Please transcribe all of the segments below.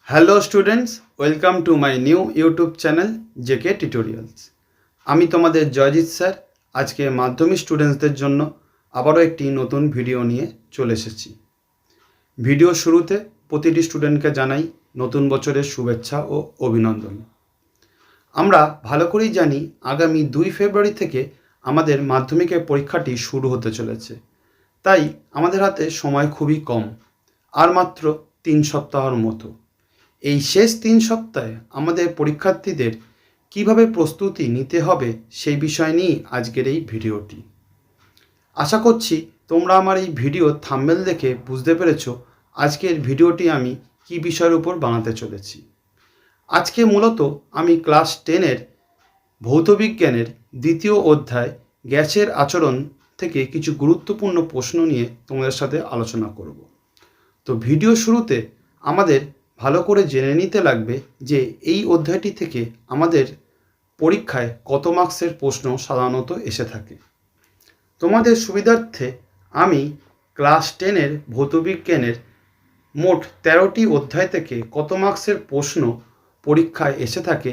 Hello students, welcome to my new YouTube channel JK tutorials. আমি তোমাদের Joyjit sir আজকে মাধ্যমিক স্টুডেন্টসদের জন্য আবারও একটি নতুন ভিডিও নিয়ে চলে এসেছি। ভিডিও শুরুতে প্রতিটি স্টুডেন্টকে জানাই নতুন বছরের শুভেচ্ছা ও অভিনন্দন। আমরা ভালো করেই জানি আগামী 2 ফেব্রুয়ারি থেকে আমাদের মাধ্যমিকের পরীক্ষাটি শুরু হতে চলেছে, তাই আমাদের হাতে সময় খুবই কম, আর মাত্র 3 সপ্তাহের মতো। এই শেষ 3 সপ্তাহে আমাদের পরীক্ষার্থীদের কিভাবে প্রস্তুতি নিতে হবে সেই বিষয় নিয়েই আজকের এই ভিডিওটি। আশা করছি তোমরা আমার এই ভিডিও থাম্বনেল দেখে বুঝতে পেরেছো আজকের ভিডিওটি আমি কী বিষয়ের উপর বানাতে চলেছি। আজকে মূলত আমি ক্লাস 10-এর ভৌতবিজ্ঞানের 2য় অধ্যায় গ্যাসের আচরণ থেকে কিছু গুরুত্বপূর্ণ প্রশ্ন নিয়ে তোমাদের সাথে আলোচনা করব। তো ভিডিও শুরুতে আমাদের ভালো করে জেনে নিতে লাগবে যে এই অধ্যায়টি থেকে আমাদের পরীক্ষায় কত মার্কসের প্রশ্ন সাধারণত এসে থাকে। তোমাদের সুবিধার্থে আমি ক্লাস 10-এর ভৌতবিজ্ঞানের মোট 13টি অধ্যায় থেকে কত মার্কসের প্রশ্ন পরীক্ষায় এসে থাকে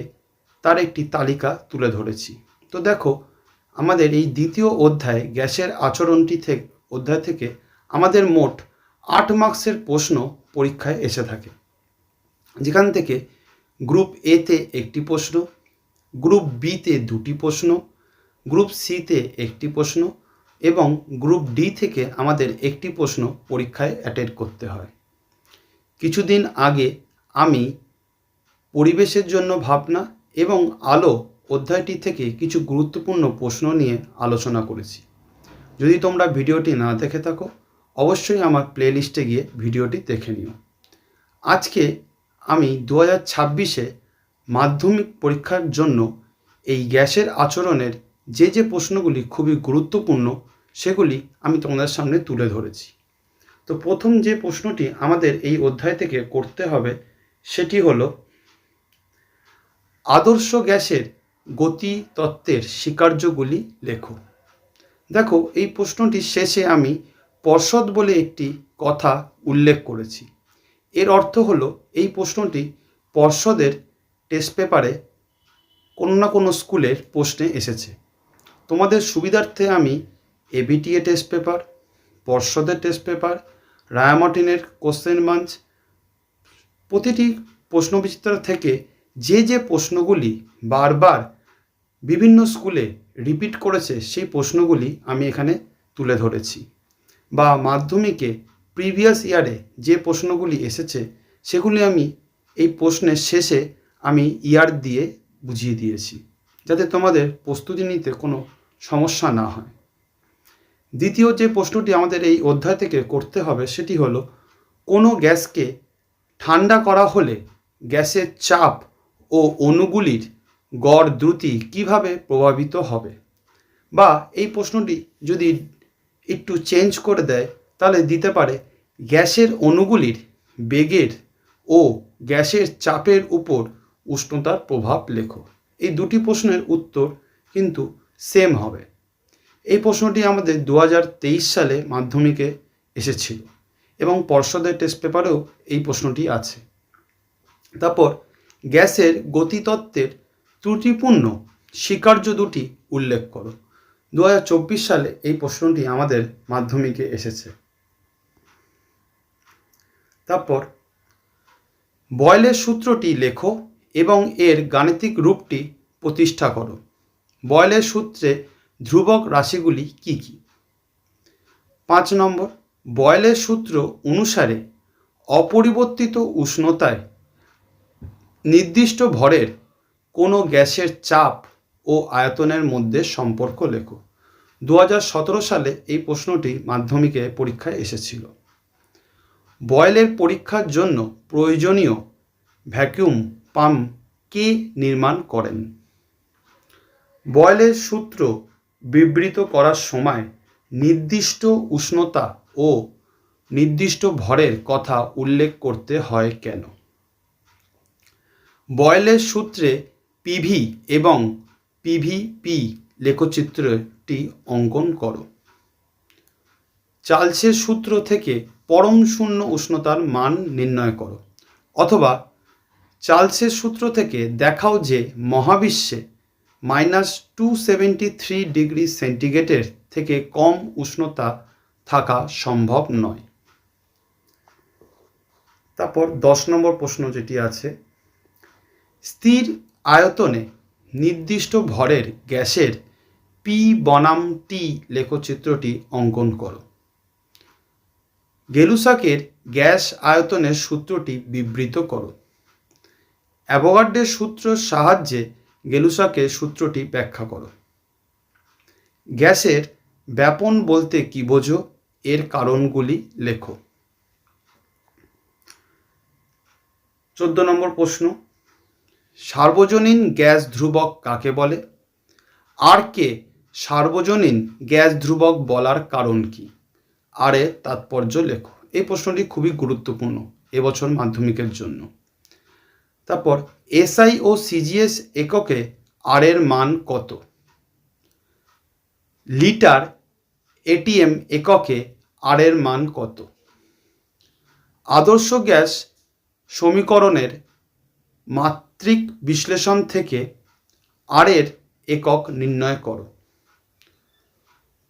তার একটি তালিকা তুলে ধরেছি। তো দেখো, আমাদের এই 2য় অধ্যায় গ্যাসের আচরণটি অধ্যায় থেকে আমাদের মোট 8 মার্কসের প্রশ্ন পরীক্ষায় এসে থাকে, যেখান থেকে গ্রুপ এতে একটি প্রশ্ন, গ্রুপ বিতে 2টি প্রশ্ন, গ্রুপ সিতে একটি প্রশ্ন এবং গ্রুপ ডি থেকে আমাদের একটি প্রশ্ন পরীক্ষায় অ্যাটেন্ড করতে হয়। কিছুদিন আগে আমি পরিবেশের জন্য ভাবনা এবং আলো অধ্যায়টি থেকে কিছু গুরুত্বপূর্ণ প্রশ্ন নিয়ে আলোচনা করেছি। যদি তোমরা ভিডিওটি না দেখে থাকো অবশ্যই আমার প্লেলিস্টে গিয়ে ভিডিওটি দেখে নিও। আজকে আমি 2026-এ মাধ্যমিক পরীক্ষার জন্য এই গ্যাসের আচরণের যে প্রশ্নগুলি খুবই গুরুত্বপূর্ণ সেগুলি আমি তোমাদের সামনে তুলে ধরেছি। তো প্রথম যে প্রশ্নটি আমাদের এই অধ্যায় থেকে করতে হবে সেটি হলো, আদর্শ গ্যাসের গতি তত্ত্বের স্বীকার্যগুলি লেখো। দেখো, এই প্রশ্নটির শেষে আমি পর্ষদ বলে একটি কথা উল্লেখ করেছি। এর অর্থ হলো এই প্রশ্নটি পর্ষদের টেস্ট পেপারে কোনো না কোনো স্কুলের প্রশ্নে এসেছে। তোমাদের সুবিধার্থে আমি এবিটিএ টেস্ট পেপার, পর্ষদের টেস্ট পেপার, রায়ামার্টিনের কোশ্চেন বাঞ্চ, প্রতিটি প্রশ্নবিচিত্র থেকে যে প্রশ্নগুলি বারবার বিভিন্ন স্কুলে রিপিট করেছে সেই প্রশ্নগুলি আমি এখানে তুলে ধরেছি, বা মাধ্যমিকে প্রিভিয়াস ইয়ারে যে প্রশ্নগুলি এসেছে সেগুলি আমি এই প্রশ্নের শেষে আমি ইয়ার দিয়ে বুঝিয়ে দিয়েছি, যাতে তোমাদের প্রস্তুতি নিতে কোনো সমস্যা না হয়। দ্বিতীয় যে প্রশ্নটি আমাদের এই অধ্যায় থেকে করতে হবে সেটি হলো, কোনো গ্যাসকে ঠান্ডা করা হলে গ্যাসের চাপ ও অণুগুলির গড় দ্রুতি কিভাবে প্রভাবিত হবে। বা এই প্রশ্নটি যদি একটু চেঞ্জ করে দেয় তাহলে দিতে পারে, গ্যাসের অণুগুলির বেগের ও গ্যাসের চাপের উপর উষ্ণতার প্রভাব লেখো। এই দুটি প্রশ্নের উত্তর কিন্তু সেম হবে। এই প্রশ্নটি আমাদের 2023 সালে মাধ্যমিকে এসেছিল এবং পর্ষদের টেস্ট পেপারেও এই প্রশ্নটি আছে। তারপর গ্যাসের গতিতত্ত্বের ত্রুটিপূর্ণ স্বীকার্য দুটি উল্লেখ করো। 2024 সালে এই প্রশ্নটি আমাদের মাধ্যমিকে এসেছে। তারপর বয়লের সূত্রটি লেখো এবং এর গাণিতিক রূপটি প্রতিষ্ঠা করো। বয়লের সূত্রে ধ্রুবক রাশিগুলি কি কি? 5 নম্বর, বয়লের সূত্র অনুসারে অপরিবর্তিত উষ্ণতায় নির্দিষ্ট ভরের কোনো গ্যাসের চাপ ও আয়তনের মধ্যে সম্পর্ক লেখো। 2017 সালে এই প্রশ্নটি মাধ্যমিকে পরীক্ষায় এসেছিল। বয়লের পরীক্ষার জন্য প্রয়োজনীয় ভ্যাকুয়াম পাম্প কে নির্মাণ করেন? বয়লের সূত্র বিবৃত করার সময় নির্দিষ্ট উষ্ণতা ও নির্দিষ্ট ভরের কথা উল্লেখ করতে হয় কেন? বয়লের সূত্রে পিভি এবং পিভিপি লেখচিত্রটি অঙ্কন করো। চার্লসের সূত্র থেকে পরম শূন্য উষ্ণতার মান নির্ণয় করো, অথবা চার্লসের সূত্র থেকে দেখাও যে মহাবিশ্বে -273 ডিগ্রি সেন্টিগ্রেডের থেকে কম উষ্ণতা থাকা সম্ভব নয়। তারপর 10 নম্বর প্রশ্ন যেটি আছে, স্থির আয়তনে নির্দিষ্ট ভরের গ্যাসের পি বনাম টি লেখচিত্রটি অঙ্কন করো। গেলুসাকের গ্যাস আয়তনের সূত্রটি বিবৃত করো। অ্যাভোগাড্রোর সূত্রের সাহায্যে গেলুসাকের সূত্রটি ব্যাখ্যা করো। গ্যাসের ব্যাপন বলতে কী বোঝো, এর কারণগুলি লেখো। 14 নম্বর প্রশ্ন, সার্বজনীন গ্যাস ধ্রুবক কাকে বলে? আর কে সার্বজনীন গ্যাস ধ্রুবক বলার কারণ কি? আর এর তাৎপর্য লেখো। এই প্রশ্নটি খুবই গুরুত্বপূর্ণ এবছর মাধ্যমিকের জন্য। তারপর এসআই ও সিজিএস এককে আর এর মান কত? লিটার। এটিএম এককে আর এর মান কত? আদর্শ গ্যাস সমীকরণের মাত্রিক বিশ্লেষণ থেকে আর এর একক নির্ণয় করো।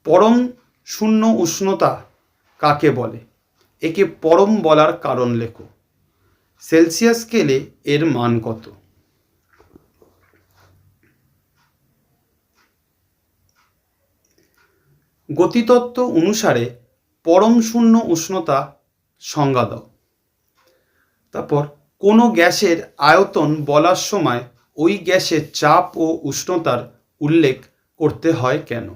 পরম শূন্য উষ্ণতা কাকে বলে? একে পরম বলার কারণ লেখো। সেলসিয়াস স্কেলে এর মান কত? গতিতত্ত্ব অনুসারে পরম শূন্য উষ্ণতা সংজ্ঞা দাও। তারপর কোনো গ্যাসের আয়তন বলার সময় ওই গ্যাসের চাপ ও উষ্ণতার উল্লেখ করতে হয় কেন?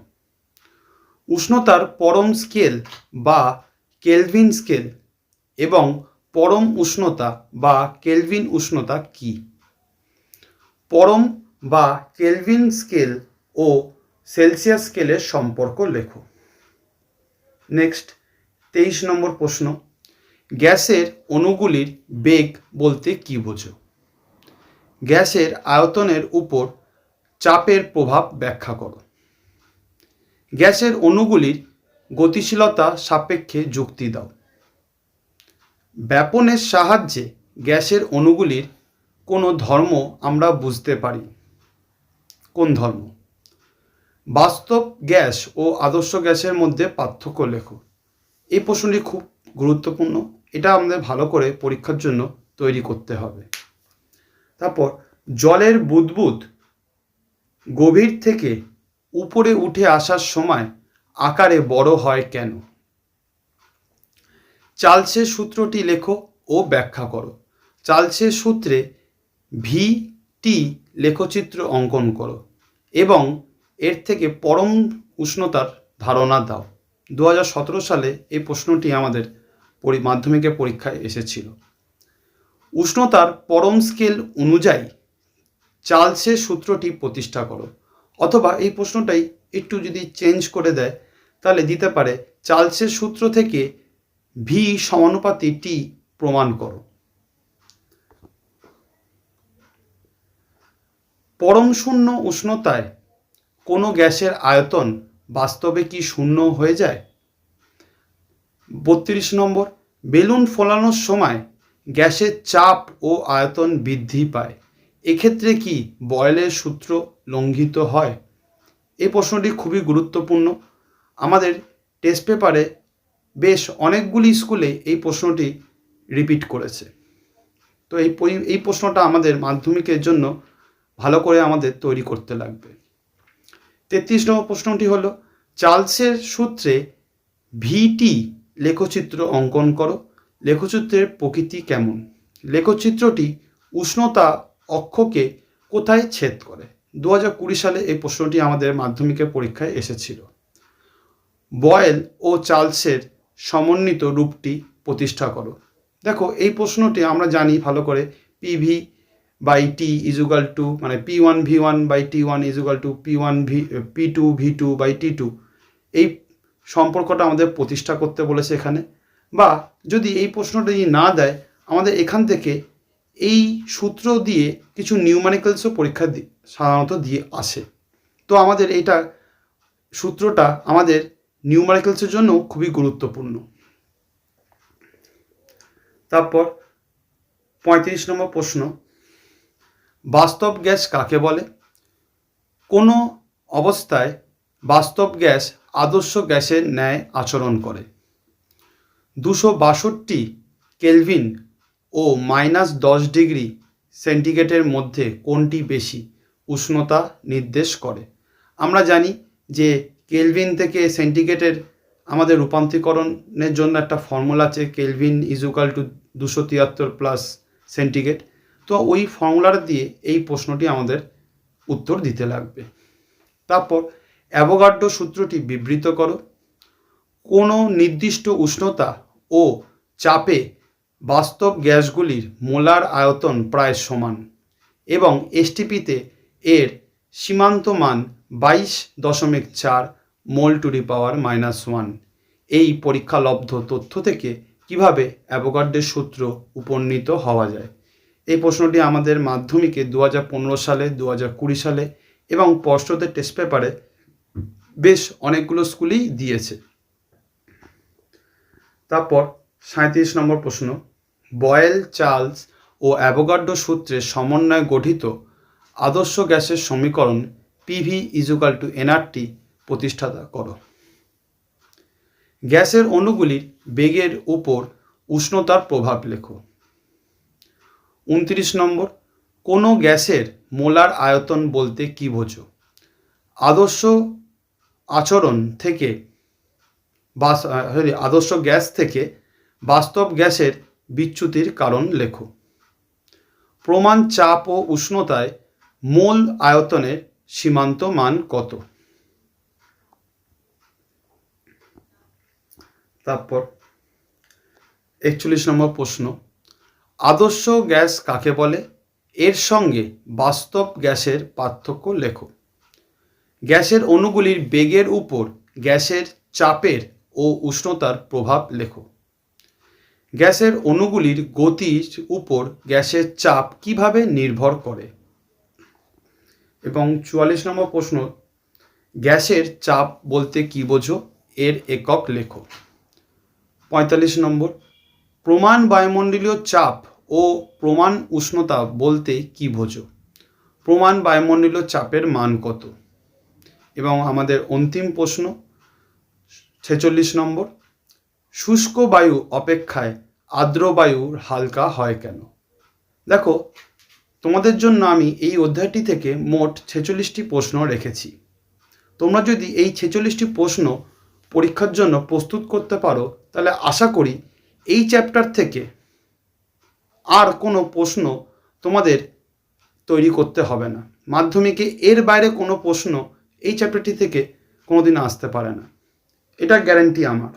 উষ্ণতার পরম স্কেল বা কেলভিন স্কেল এবং পরম উষ্ণতা বা কেলভিন উষ্ণতা কি? পরম বা কেলভিন স্কেল ও সেলসিয়াস স্কেলের সম্পর্ক লেখো। নেক্সট 23 নম্বর প্রশ্ন, গ্যাসের অণুগুলির বেগ বলতে কী বোঝো? গ্যাসের আয়তনের উপর চাপের প্রভাব ব্যাখ্যা করো। গ্যাসের অণুগুলির গতিশীলতা সাপেক্ষে যুক্তি দাও। ব্যাপনের সাহায্যে গ্যাসের অণুগুলির কোনো ধর্ম আমরা বুঝতে পারি। কোন ধর্ম? বাস্তব গ্যাস ও আদর্শ গ্যাসের মধ্যে পার্থক্য লেখো। এই প্রশ্নটি খুব গুরুত্বপূর্ণ, এটা আমাদের ভালো করে পরীক্ষার জন্য তৈরি করতে হবে। তারপর জলের বুদবুদ গভীর থেকে উপরে উঠে আসার সময় আকারে বড় হয় কেন? চার্লসের সূত্রটি লেখো ও ব্যাখ্যা করো। চার্লসের সূত্রে ভি টি লেখচিত্র অঙ্কন করো এবং এর থেকে পরম উষ্ণতার ধারণা দাও। 2017 সালে এই প্রশ্নটি আমাদের মাধ্যমিকের পরীক্ষায় এসেছিল। উষ্ণতার পরম স্কেল অনুযায়ী চার্লসের সূত্রটি প্রতিষ্ঠা করো। অথবা এই প্রশ্নটাই একটু যদি চেঞ্জ করে দেয় তাহলে দিতে পারে চার্লসের সূত্র থেকে ভি সমানুপাতি টি প্রমাণ করো। পরম শূন্য উষ্ণতায় কোনো গ্যাসের আয়তন বাস্তবে কি শূন্য হয়ে যায়? 32 নম্বর, বেলুন ফোলানোর সময় গ্যাসের চাপ ও আয়তন বৃদ্ধি পায়, এক্ষেত্রে কি বয়েলের সূত্র লঙ্ঘিত হয়? এই প্রশ্নটি খুবই গুরুত্বপূর্ণ, আমাদের টেস্ট পেপারে বেশ অনেকগুলি স্কুলে এই প্রশ্নটি রিপিট করেছে। তো এই প্রশ্নটা আমাদের মাধ্যমিকের জন্য ভালো করে আমাদের তৈরি করতে লাগবে। 33 নম্বর প্রশ্নটি হলো, চার্লসের সূত্রে ভিটি লেখচিত্র অঙ্কন করো। লেখচিত্রের প্রকৃতি কেমন? লেখচিত্রটি উষ্ণতা অক্ষকে কোথায় ছেদ করে? 2020 সালে এই প্রশ্নটি আমাদের মাধ্যমিকের পরীক্ষায় এসেছিল। বয়েল ও চার্লসের সমন্বিত রূপটি প্রতিষ্ঠা করো। দেখো এই প্রশ্নটি আমরা জানি ভালো করে, PV by T equal to মানে P1 V1 by T1 ইজুগাল two P2 V2 by T2, এই সম্পর্কটা আমাদের প্রতিষ্ঠা করতে বলেছে এখানে। বা যদি এই প্রশ্নটা যদি না দেয়, আমাদের এখান থেকে এই সূত্র দিয়ে কিছু নিউমারিক্যালসও পরীক্ষা সাধারণত দিয়ে আসে। তো আমাদের এইটা সূত্রটা আমাদের নিউমারিক্যালসের জন্য খুবই গুরুত্বপূর্ণ। তারপর 35 নম্বর প্রশ্ন, বাস্তব গ্যাস কাকে বলে? কোনো অবস্থায় বাস্তব গ্যাস আদর্শ গ্যাসের ন্যায় আচরণ করে। 262 কেলভিন ও -10 ডিগ্রি সেন্টিগ্রেডের মধ্যে কোনটি বেশি উষ্ণতা নির্দেশ করে? আমরা জানি যে কেলভিন থেকে সেন্টিগ্রেডের আমাদের রূপান্তরীকরণের জন্য একটা ফর্মুলা আছে, kelvin equal to 273 plus centigrade. তো ওই ফর্মুলাটা দিয়ে এই প্রশ্নটি আমাদের উত্তর দিতে লাগবে। তারপর অ্যাভোগাড্রো সূত্রটি বিবৃত করো। কোনো নির্দিষ্ট উষ্ণতা ও চাপে বাস্তব গ্যাসগুলির মোলার আয়তন প্রায় সমান এবং এসটিপিতে এর সীমান্ত মান 22.4 মোল টু দি পাওয়ার -1। এই পরীক্ষালব্ধ তথ্য থেকে কিভাবে অ্যাভোগাড্রোর সূত্র উপনীত হওয়া যায়? এই প্রশ্নটি আমাদের মাধ্যমিকে 2015 সালে, 2020 সালে এবং পর্ষদের টেস্ট পেপারে বেশ অনেকগুলো স্কুলেই দিয়েছে। তারপর 37 নম্বর প্রশ্ন, বয়েল, চার্লস ও অ্যাভোগাড্রো সূত্রের সমন্বয়ে গঠিত আদর্শ গ্যাসের সমীকরণ পিভি ইজুকাল টু এনআরটি প্রতিষ্ঠা করো। গ্যাসের অণুগুলির বেগের উপর উষ্ণতার প্রভাব লেখো। 29 নম্বর, কোনো গ্যাসের মোলার আয়তন বলতে কী বোঝো? আদর্শ গ্যাস থেকে বাস্তব গ্যাসের বিচ্যুতির কারণ লেখো। প্রমাণ চাপ ও উষ্ণতায় মোল আয়তনের সীমান্ত মান কত? তারপর 41 নম্বর প্রশ্ন, আদর্শ গ্যাস কাকে বলে? এর সঙ্গে বাস্তব গ্যাসের পার্থক্য লেখো। গ্যাসের অণুগুলির বেগের উপর গ্যাসের চাপের ও উষ্ণতার প্রভাব লেখো। গ্যাসের অণুগুলির গতির উপর গ্যাসের চাপ কিভাবে নির্ভর করে? এবং 44 নম্বর প্রশ্ন, গ্যাসের চাপ বলতে কী বোঝো? এর একক লেখো। 45 নম্বর, প্রমাণ বায়ুমণ্ডলীয় চাপ ও প্রমাণ উষ্ণতা বলতে কী বোঝো? প্রমাণ বায়ুমণ্ডলীয় চাপের মান কত? এবং আমাদের অন্তিম প্রশ্ন 46 নম্বর, শুষ্ক বায়ু অপেক্ষায় আর্দ্র বায়ু হালকা হয় কেন? দেখো, তোমাদের জন্য আমি এই অধ্যায়টি থেকে মোট 46টি প্রশ্ন রেখেছি। তোমরা যদি এই 46টি প্রশ্ন পরীক্ষার জন্য প্রস্তুত করতে পারো তাহলে আশা করি এই চ্যাপ্টার থেকে আর কোনো প্রশ্ন তোমাদের তৈরি করতে হবে না। মাধ্যমিকে এর বাইরে কোনো প্রশ্ন এই চ্যাপ্টারটি থেকে কোনো দিন আসতে পারে না, এটা গ্যারান্টি আমার।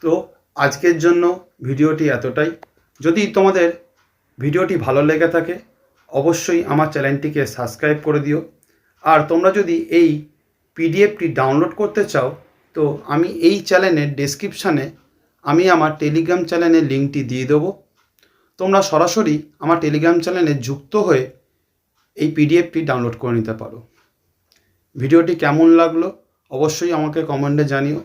তো আজকের জন্য ভিডিওটি এতটাই। যদি তোমাদের ভিডিওটি ভালো লেগে থাকে অবশ্যই আমার চ্যানেলটিকে সাবস্ক্রাইব করে দিও। আর তোমরা যদি এই পিডিএফটি ডাউনলোড করতে চাও তো আমি এই চ্যানেলের ডেসক্রিপশানে আমি আমার টেলিগ্রাম চ্যানেলের লিঙ্কটি দিয়ে দেবো। তোমরা সরাসরি আমার টেলিগ্রাম চ্যানেলে যুক্ত হয়ে এই পিডিএফটি ডাউনলোড করে নিতে পারো। ভিডিওটি কেমন লাগলো অবশ্যই আমাকে কমেন্টে জানিও।